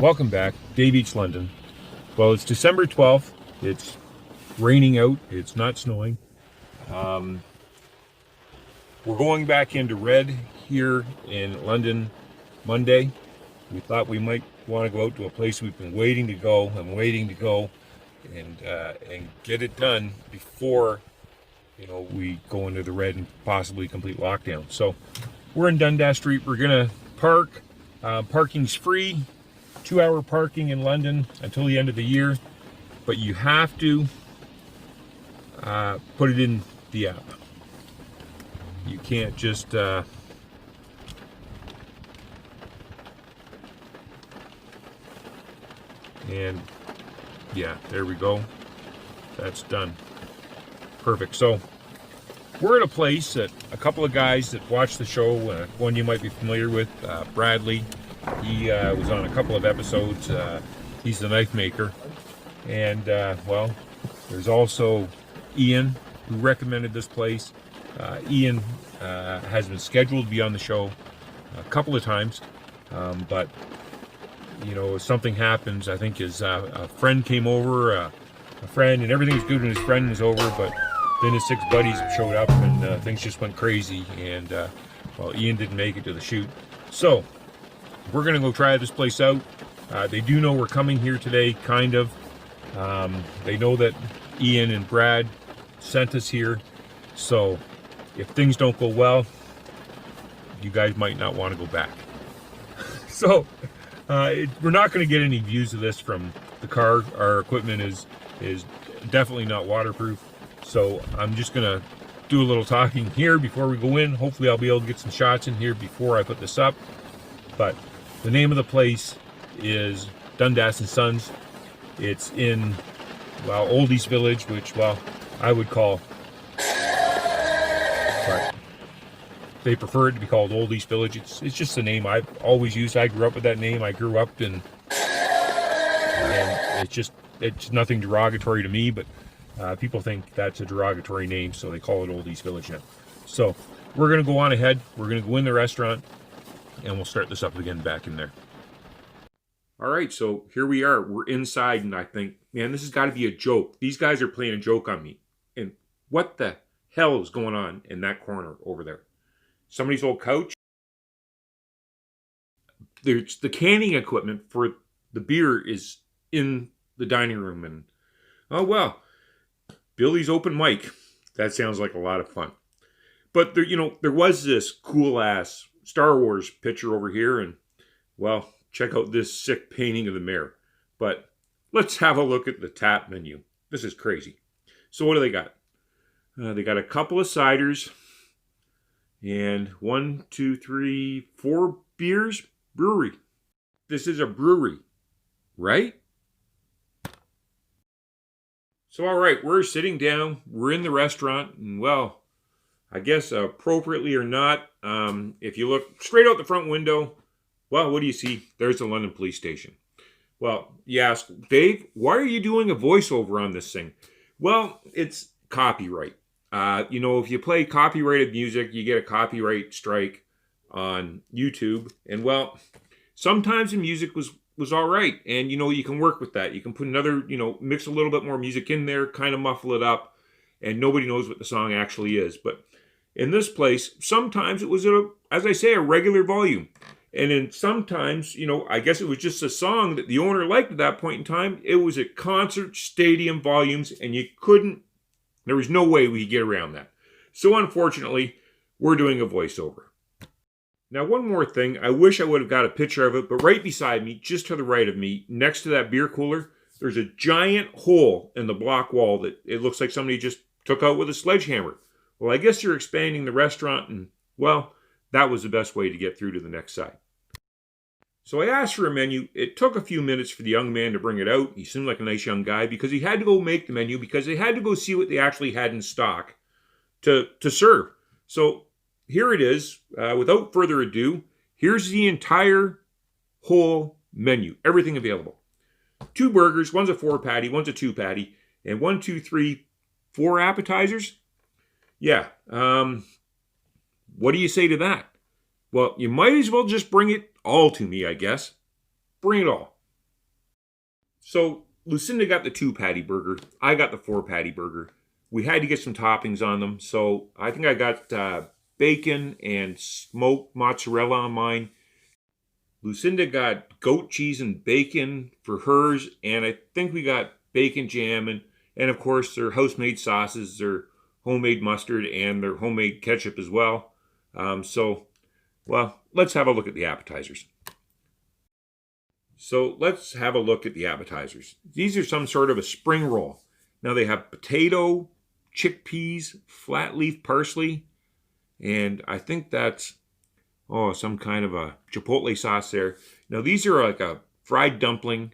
Welcome back, Day Beach, London. Well, it's December 12th. It's raining out. It's not snowing. We're going back into red here in London Monday. We thought we might want to go out to a place we've been waiting to go and get it done before we go into the red and possibly complete lockdown. So we're in Dundas Street. We're gonna park. Parking's free. 2-hour parking in London until the end of the year, but you have to put it in the app. You can't just and yeah, there we go. That's done. Perfect. So we're at a place that a couple of guys that watch the show, one you might be familiar with, Bradley. He was on a couple of episodes. He's the knife maker. And, well, there's also Ian, who recommended this place. Ian has been scheduled to be on the show a couple of times. But, if something happens, I think his a friend came over, a friend, and everything was good when his friend was over, but then his 6 buddies showed up and things just went crazy. And, well, Ian didn't make it to the shoot. So we're going to go try this place out. They do know we're coming here today, kind of. They know that Ian and Brad sent us here. So if things don't go well, you guys might not want to go back. So we're not going to get any views of this from the car. Our equipment is definitely not waterproof. So I'm just going to do a little talking here before we go in. Hopefully I'll be able to get some shots in here before I put this up. But the name of the place is Dundas and Sons. It's in, well, Old East Village, which, well, I would call, but they prefer it to be called Old East Village. It's just the name I've always used. I grew up with that name. I grew up in, and it's nothing derogatory to me, but people think that's a derogatory name, so they call it Old East Village now. So we're going to go on ahead. We're going to go in the restaurant, and we'll start this up again back in there. All right, so here we are. We're inside, and I think, man, this has got to be a joke. These guys are playing a joke on me. And what the hell is going on in that corner over there? Somebody's old couch? There's the canning equipment for the beer is in the dining room. And, oh, well, Billy's open mic. That sounds like a lot of fun. But, there was this cool-ass Star Wars picture over here, and, well, check out this sick painting of the mayor. But let's have a look at the tap menu. This is crazy. So what do they got? They got a couple of ciders, and 1, 2, 3, 4 beers. Brewery. This is a brewery, right? So, all right, we're sitting down. We're in the restaurant, and, well, I guess appropriately or not, if you look straight out the front window, well, what do you see? There's the London Police Station. Well, you ask, Dave, why are you doing a voiceover on this thing? Well, it's copyright. If you play copyrighted music, you get a copyright strike on YouTube. And, well, sometimes the music was all right. And, you can work with that. You can put another, mix a little bit more music in there, kind of muffle it up, and nobody knows what the song actually is. But in this place, sometimes it was, as I say, a regular volume. And then sometimes, I guess it was just a song that the owner liked at that point in time. It was at concert stadium volumes, and there was no way we could get around that. So unfortunately, we're doing a voiceover. Now, one more thing. I wish I would have got a picture of it, but right beside me, just to the right of me, next to that beer cooler, there's a giant hole in the block wall that it looks like somebody just took out with a sledgehammer. Well, I guess you're expanding the restaurant, and, well, that was the best way to get through to the next side. So I asked for a menu. It took a few minutes for the young man to bring it out. He seemed like a nice young guy because he had to go make the menu because they had to go see what they actually had in stock to serve. So here it is. Without further ado, here's the entire whole menu. Everything available. 2 burgers. One's a 4-patty. One's a 2-patty. And 1, 2, 3, 4 appetizers. Yeah. What do you say to that? Well, you might as well just bring it all to me, I guess. Bring it all. So Lucinda got the 2-patty burger. I got the 4-patty burger. We had to get some toppings on them. So I think I got bacon and smoked mozzarella on mine. Lucinda got goat cheese and bacon for hers. And I think we got bacon jam and of course their house-made sauces, their homemade mustard, and their homemade ketchup as well. Well, let's have a look at the appetizers. So let's have a look at the appetizers. These are some sort of a spring roll. Now they have potato, chickpeas, flat leaf parsley, and I think that's, some kind of a chipotle sauce there. Now these are like a fried dumpling,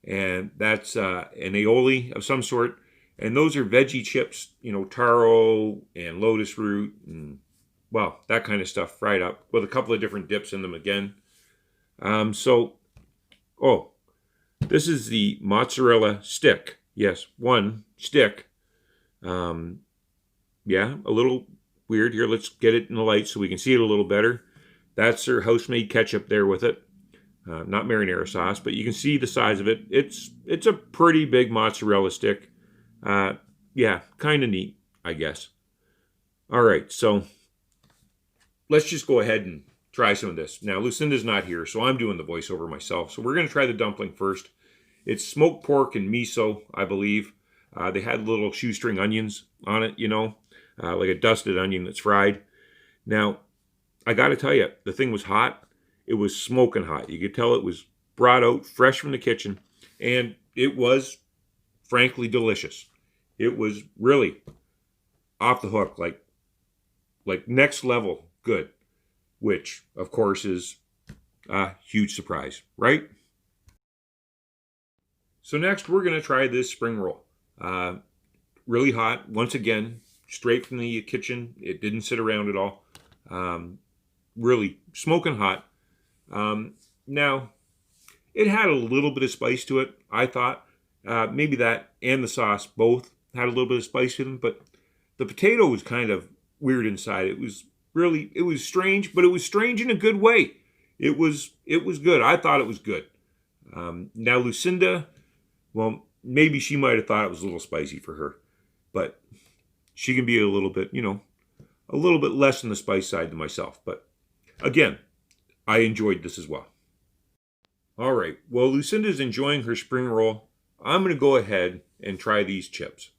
and that's an aioli of some sort. And those are veggie chips, taro and lotus root and, well, that kind of stuff fried up with a couple of different dips in them again. This is the mozzarella stick. Yes, one stick. A little weird here. Let's get it in the light so we can see it a little better. That's their house-made ketchup there with it. Not marinara sauce, but you can see the size of it. It's a pretty big mozzarella stick. Kind of neat, I guess. All right, so let's just go ahead and try some of this. Now, Lucinda's not here, so I'm doing the voiceover myself. So we're going to try the dumpling first. It's smoked pork and miso, I believe. They had little shoestring onions on it, like a dusted onion that's fried. Now, I got to tell you, the thing was hot. It was smoking hot. You could tell it was brought out fresh from the kitchen, and it was, frankly, delicious. It was really off the hook, like next level good, which, of course, is a huge surprise, right? So next, we're going to try this spring roll. Really hot, once again, straight from the kitchen. It didn't sit around at all. Really smoking hot. Now, it had a little bit of spice to it, I thought. Maybe that and the sauce both had a little bit of spice to them, but the potato was kind of weird inside. It was strange, but it was strange in a good way. It was good. I thought it was good. Now Lucinda, well, maybe she might have thought it was a little spicy for her, but she can be a little bit less on the spice side than myself. But again, I enjoyed this as well. All right, well, Lucinda's enjoying her spring roll. I'm going to go ahead and try these chips.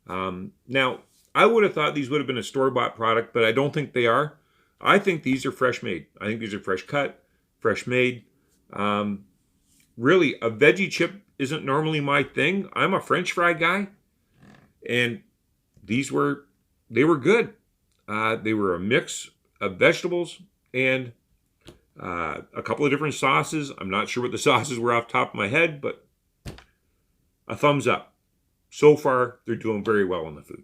Now, I would have thought these would have been a store-bought product, but I don't think they are. I think these are fresh made. I think these are fresh cut, fresh made. Really, a veggie chip isn't normally my thing. I'm a French fry guy, and they were good. They were a mix of vegetables and a couple of different sauces. I'm not sure what the sauces were off the top of my head, but a thumbs up. So far, they're doing very well in the food.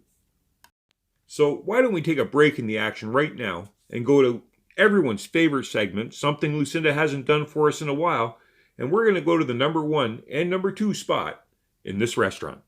So why don't we take a break in the action right now and go to everyone's favorite segment, something Lucinda hasn't done for us in a while, and we're going to go to the number 1 and number 2 spot in this restaurant.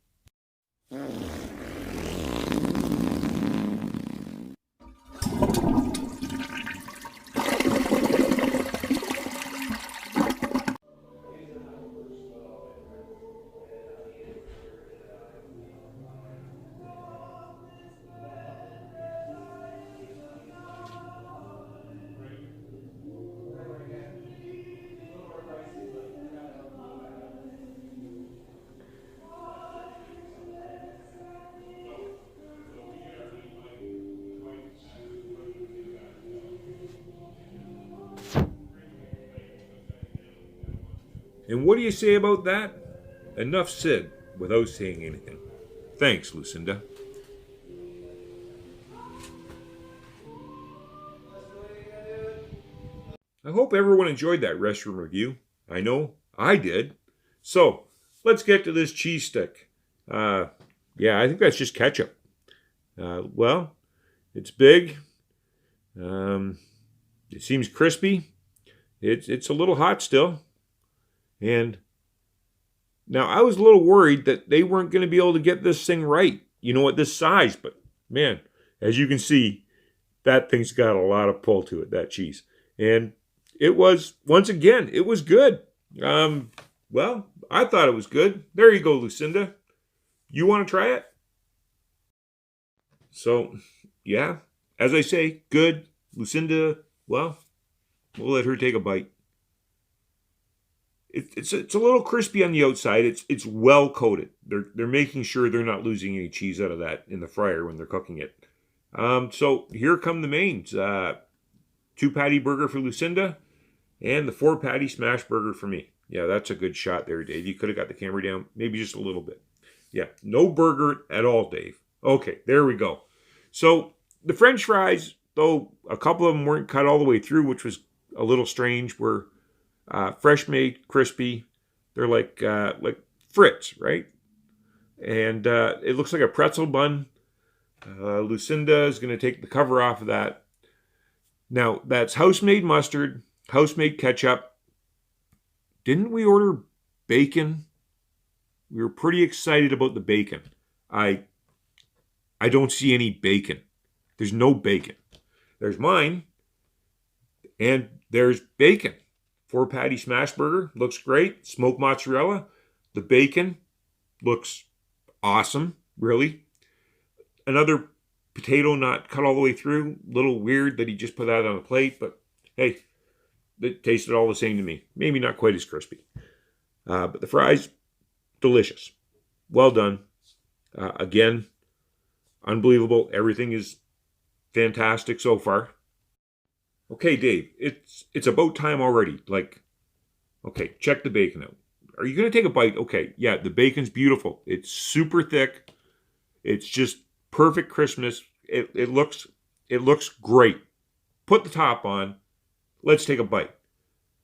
And what do you say about that? Enough said without saying anything. Thanks, Lucinda. I hope everyone enjoyed that restroom review. I know I did. So, let's get to this cheese stick. I think that's just ketchup. Well, it's big. It seems crispy. It's a little hot still. And now I was a little worried that they weren't going to be able to get this thing right, at this size. But man, as you can see, that thing's got a lot of pull to it, that cheese. And it was, once again, it was good. I thought it was good. There you go, Lucinda. You want to try it? So, yeah, as I say, good. Lucinda, well, we'll let her take a bite. It's a little crispy on the outside. It's well coated. They're making sure they're not losing any cheese out of that in the fryer when they're cooking it. So here come the mains. 2-patty burger for Lucinda, and the 4-patty smash burger for me. Yeah, that's a good shot there, Dave. You could have got the camera down maybe just a little bit. Yeah, no burger at all, Dave. Okay, there we go. So the French fries, though a couple of them weren't cut all the way through, which was a little strange, were fresh made, crispy. They're like Fritz, right? And it looks like a pretzel bun. Lucinda is going to take the cover off of that. Now, that's house-made mustard, house-made ketchup. Didn't we order bacon? We were pretty excited about the bacon. I don't see any bacon. There's no bacon. There's mine, and there's bacon. 4-patty smash burger looks great. Smoked mozzarella. The bacon looks awesome, really. Another potato not cut all the way through. A little weird that he just put that on a plate, but hey, it tasted all the same to me. Maybe not quite as crispy. But the fries, delicious. Well done. Again, unbelievable. Everything is fantastic so far. Okay, Dave, it's about time already. Like, okay, check the bacon out. Are you going to take a bite? Okay, yeah, the bacon's beautiful. It's super thick. It's just perfect crispness. It looks great. Put the top on. Let's take a bite.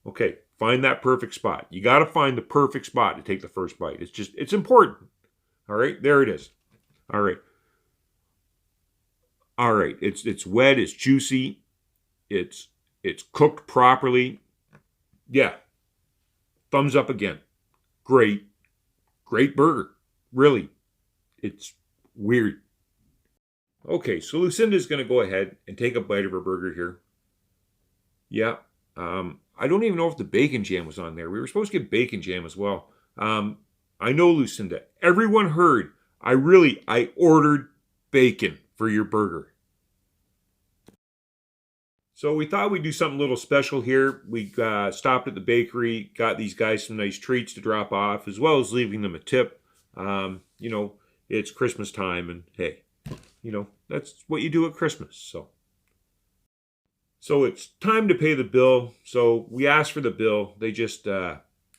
Okay, find that perfect spot. You got to find the perfect spot to take the first bite. It's important. All right, there it is. All right. All right, it's wet, it's juicy. It's cooked properly. Yeah. Thumbs up again. Great burger. Really. It's weird. Okay, so Lucinda's going to go ahead and take a bite of her burger here. Yeah. I don't even know if the bacon jam was on there. We were supposed to get bacon jam as well. I know, Lucinda. Everyone heard. I ordered bacon for your burger. So we thought we'd do something a little special here. We stopped at the bakery, got these guys some nice treats to drop off, as well as leaving them a tip. It's Christmas time, and hey, that's what you do at Christmas. So it's time to pay the bill. So we asked for the bill. They just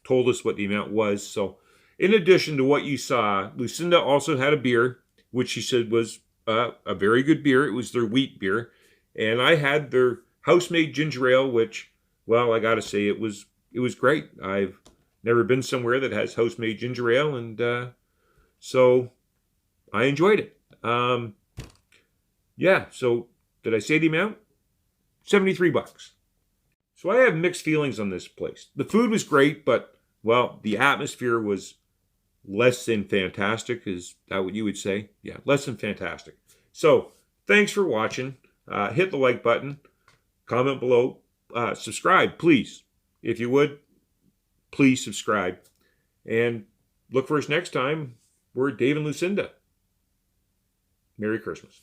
told us what the amount was. So in addition to what you saw, Lucinda also had a beer, which she said was a very good beer. It was their wheat beer. And I had their house-made ginger ale, which, well, I got to say, it was great. I've never been somewhere that has house-made ginger ale, and so I enjoyed it. Yeah, so did I say the amount? $73. So I have mixed feelings on this place. The food was great, but, well, the atmosphere was less than fantastic. Is that what you would say? Yeah, less than fantastic. So thanks for watching. Hit the like button, comment below, subscribe, please. If you would, please subscribe. And look for us next time. We're Dave and Lucinda. Merry Christmas.